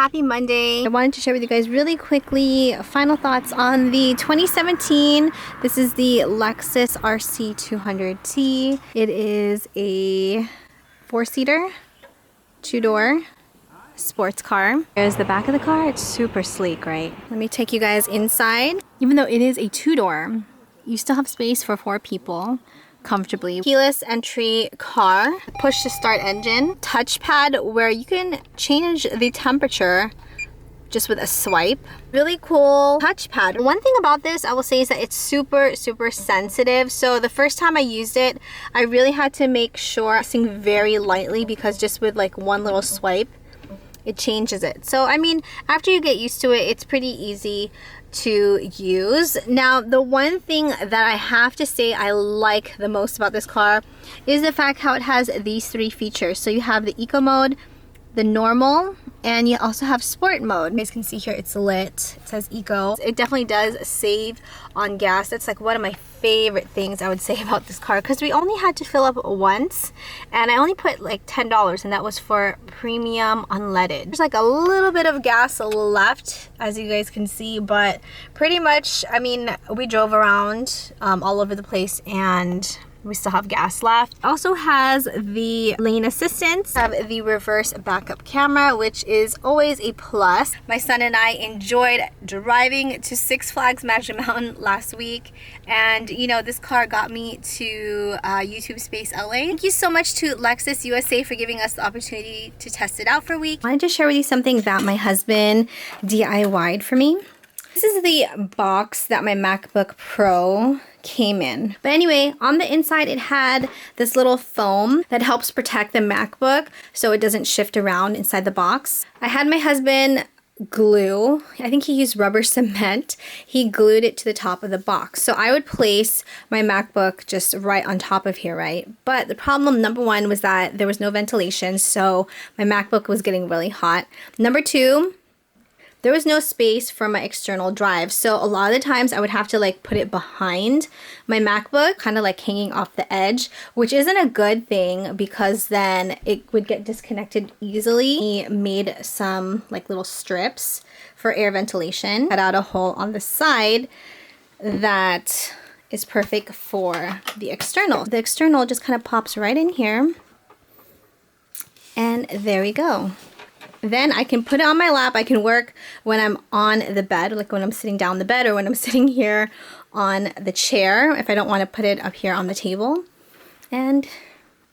happy Monday. I wanted to share with you guys really quickly final thoughts on the 2017. This is the Lexus RC200T. It is a 4-seater, 2-door sports car. There's the back of the car. It's super sleek, right? Let me take you guys inside. Even though it is a 2-door, you still have space for 4 people comfortably. Keyless entry car, push to start engine, touchpad where you can change the temperature just with a swipe. Really cool touchpad. One thing about this I will say is that it's super sensitive. So the first time I used it, I really had to make sure I pressing very lightly because just with like one little swipe, it changes it. So I mean, after you get used to it, it's pretty easy to use. Now, the one thing that I have to say I like the most about this car is the fact how it has these 3 features. So you have the eco mode, the normal, and you also have sport mode. You guys can see here it's lit. It says eco. It definitely does save on gas. That's like one of my favorite things I would say about this car, because we only had to fill up once and I only put like $10, and that was for premium unleaded. There's like a little bit of gas left, as you guys can see, but pretty much, I mean, we drove around all over the place and we still have gas left. It also has the lane assistance, have the reverse backup camera, which is always a plus. My son and I enjoyed driving to Six Flags Magic Mountain last week, and you know, this car got me to YouTube Space LA. Thank you so much to Lexus USA for giving us the opportunity to test it out for a week. I wanted to share with you something that my husband DIY'd for me. This is the box that my MacBook Pro came in. But anyway, on the inside it had this little foam that helps protect the MacBook so it doesn't shift around inside the box. I had my husband glue, I think he used rubber cement, he glued it to the top of the box. So I would place my MacBook just right on top of here, right? But the problem, number 1, was that there was no ventilation, so my MacBook was getting really hot. Number 2, there was no space for my external drive. So a lot of the times I would have to like put it behind my MacBook, kind of like hanging off the edge, which isn't a good thing because then it would get disconnected easily. He made some like little strips for air ventilation, cut out a hole on the side that is perfect for the external. The external just kind of pops right in here. And there we go. Then I can put it on my lap. I can work when I'm on the bed, like when I'm sitting down the bed or when I'm sitting here on the chair, if I don't want to put it up here on the table. And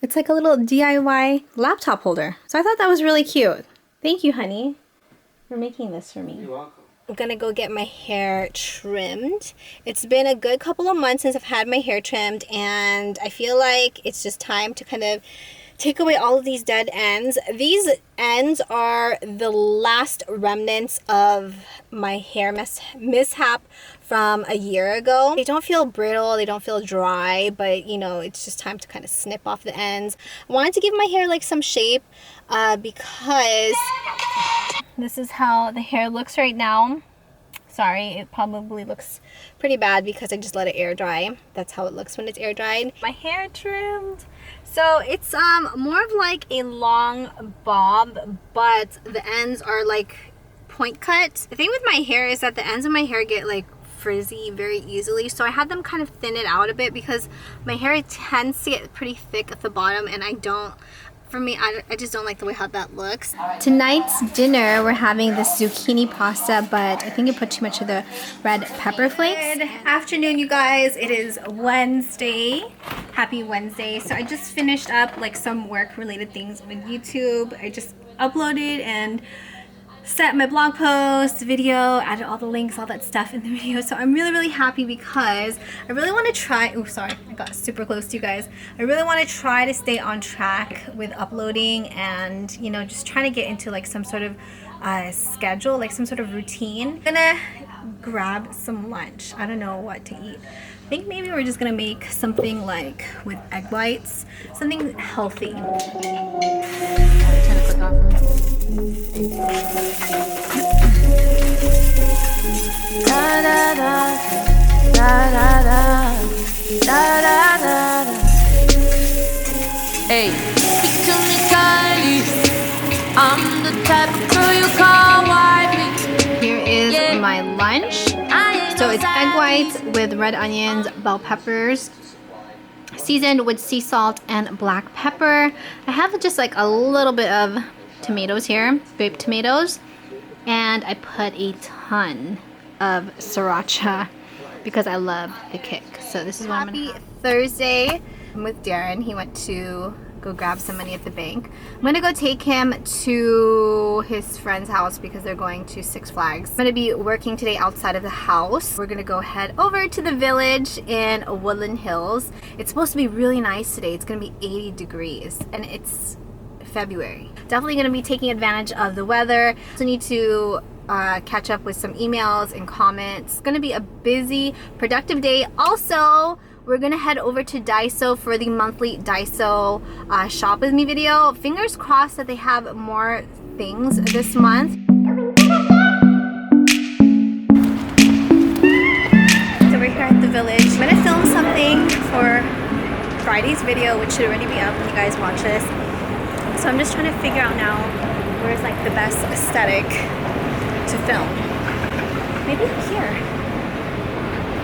it's like a little DIY laptop holder. So I thought that was really cute. Thank you, honey, for making this for me. You're welcome. I'm gonna go get my hair trimmed. It's been a good couple of months since I've had my hair trimmed, and I feel like it's just time to kind of take away all of these dead ends. These ends are the last remnants of my hair mishap from a year ago. They don't feel brittle, they don't feel dry, but you know, it's just time to kind of snip off the ends. I wanted to give my hair like some shape because this is how the hair looks right now. Sorry, it probably looks pretty bad because I just let it air dry. That's how it looks when it's air dried. My hair trimmed. So it's more of like a long bob, but the ends are like point cut. The thing with my hair is that the ends of my hair get like frizzy very easily, so I had them kind of thin it out a bit because my hair tends to get pretty thick at the bottom, and I just don't like the way how that looks. Tonight's dinner, we're having this zucchini pasta, but I think I put too much of the red pepper flakes. Good afternoon, you guys. It is Wednesday. Happy Wednesday. So I just finished up like some work related things with YouTube. I just uploaded and set my blog post, video, added all the links, all that stuff in the video. So I'm really happy because I really want to try, oh sorry, I got super close to you guys. I really want to try to stay on track with uploading and, you know, just trying to get into like some sort of schedule, like some sort of routine. I'm gonna grab some lunch. I don't know what to eat. I think maybe we're just gonna make something like with egg whites, something healthy. Turn the click off for me. Da da da da da da da da da. Hey, speak to me kindly. I'm the type of girl you call it's egg whites with red onions, bell peppers, seasoned with sea salt and black pepper. I have just like a little bit of tomatoes here, grape tomatoes, and I put a ton of sriracha because I love the kick. So this is what I'm gonna have. Thursday, I'm with Darren. He went to go grab some money at the bank. I'm gonna go take him to his friend's house because they're going to Six Flags. I'm gonna be working today outside of the house. We're gonna go head over to the village in Woodland Hills. It's supposed to be really nice today. It's gonna be 80 degrees and it's February. Definitely gonna be taking advantage of the weather. Also need to catch up with some emails and comments. It's gonna be a busy, productive day. Also, we're gonna head over to Daiso for the monthly Daiso shop with me video. Fingers crossed that they have more things this month. So we're here at the village. I'm gonna film something for Friday's video, which should already be up when you guys watch this. So I'm just trying to figure out now where's like the best aesthetic to film. Maybe here.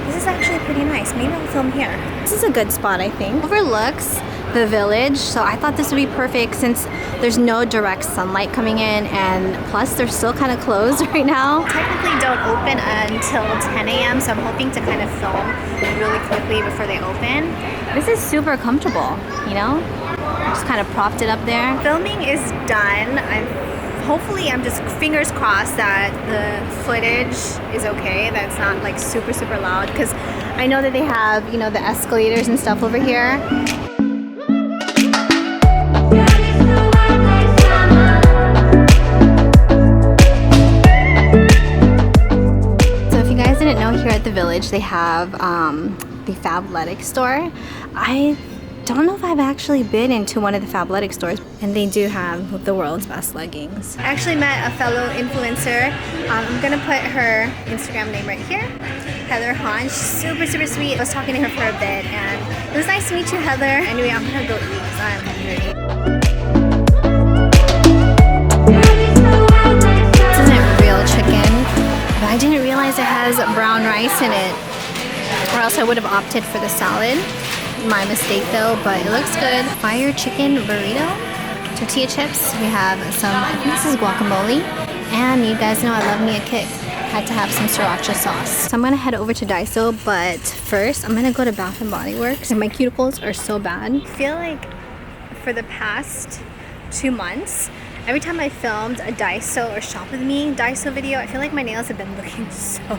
This is actually pretty nice. Maybe I'll film here. This is a good spot, I think. Overlooks the village, so I thought this would be perfect since there's no direct sunlight coming in, and plus they're still kind of closed right now. Technically don't open until 10 a.m. so I'm hoping to kind of film really quickly before they open. This is super comfortable, you know? Just kind of propped it up there. Filming is done. Hopefully, I'm just fingers crossed that the footage is okay, that it's not like super loud, because I know that they have, you know, the escalators and stuff over here. So if you guys didn't know, here at the village they have the Fabletics store. I don't know if I've actually been into one of the Fabletics stores, and they do have the world's best leggings. I actually met a fellow influencer. I'm gonna put her Instagram name right here, Heather Hahn. She's super sweet. I was talking to her for a bit, and it was nice to meet you, Heather. Anyway, I'm gonna go eat because I'm hungry. This isn't real chicken, but I didn't realize it has brown rice in it, or else I would have opted for the salad. My mistake though, but it looks good. Fire chicken burrito, tortilla chips. We have some, I think this is guacamole, and you guys know I love me a kick. Had to have some sriracha sauce. So I'm gonna head over to Daiso, but first I'm gonna go to Bath and Body Works. And my cuticles are so bad. I feel like for the past 2 months, every time I filmed a Daiso or shop with me Daiso video, I feel like my nails have been looking so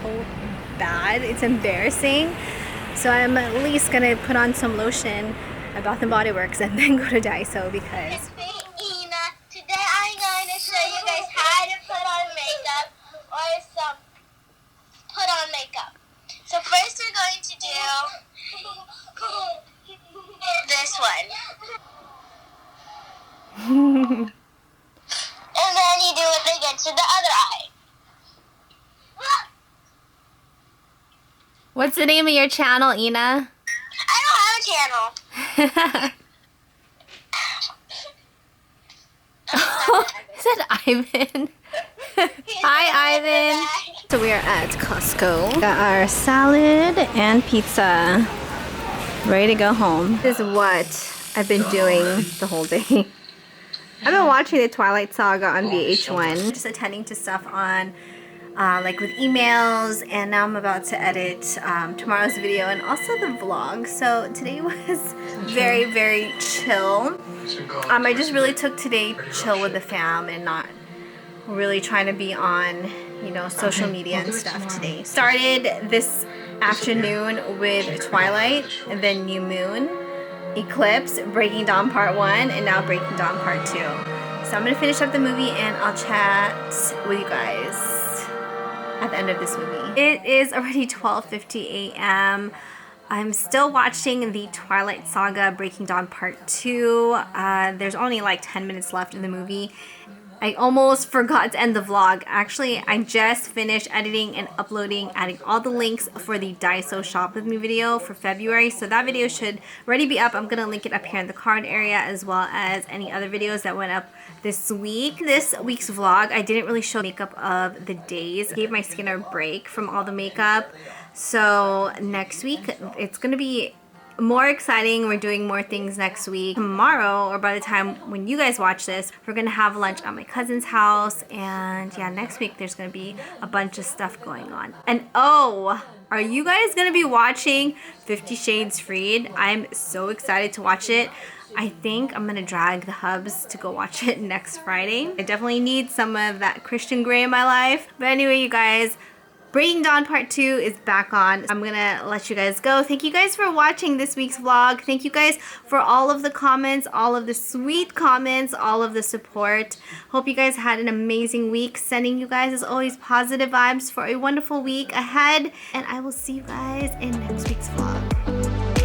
bad. It's embarrassing. So I'm at least gonna put on some lotion at Bath and Body Works and then go to Daiso because It's me, Ina. Today I'm going to show you guys how to put on makeup or some put on makeup. So first we're going to do this one. And then you do it again to the other eye. What's the name of your channel, Ina? I don't have a channel. Is that Ivan? Hi, Ivan. So we are at Costco. Got our salad and pizza. Ready to go home. This is what I've been doing the whole day. I've been watching the Twilight Saga on VH1. Just attending to stuff on like with emails, and now I'm about to edit tomorrow's video and also the vlog. So today was very chill. I just really took today chill with the fam and not really trying to be on, you know, social media and stuff today. Started this afternoon with Twilight and then New Moon, Eclipse, Breaking Dawn Part 1, and now Breaking Dawn Part 2. So I'm gonna finish up the movie and I'll chat with you guys at the end of this movie. It is already 12:50 a.m. I'm still watching the Twilight Saga Breaking Dawn Part 2. There's only like 10 minutes left in the movie. I almost forgot to end the vlog. Actually, I just finished editing and uploading, adding all the links for the Daiso Shop With Me video for February. So that video should already be up. I'm going to link it up here in the card area, as well as any other videos that went up this week. This week's vlog, I didn't really show makeup of the days. I gave my skin a break from all the makeup. So next week, it's gonna be more exciting. We're doing more things next week. Tomorrow, or by the time when you guys watch this, we're gonna have lunch at my cousin's house. And yeah, next week there's gonna be a bunch of stuff going on. And oh, are you guys gonna be watching 50 Shades Freed? I'm so excited to watch it. I think I'm gonna drag the hubs to go watch it next Friday. I definitely need some of that Christian Grey in my life. But anyway, you guys, Breaking Dawn Part 2 is back on. I'm gonna let you guys go. Thank you guys for watching this week's vlog. Thank you guys for all of the comments, all of the sweet comments, all of the support. Hope you guys had an amazing week. Sending you guys, as always, positive vibes for a wonderful week ahead. And I will see you guys in next week's vlog.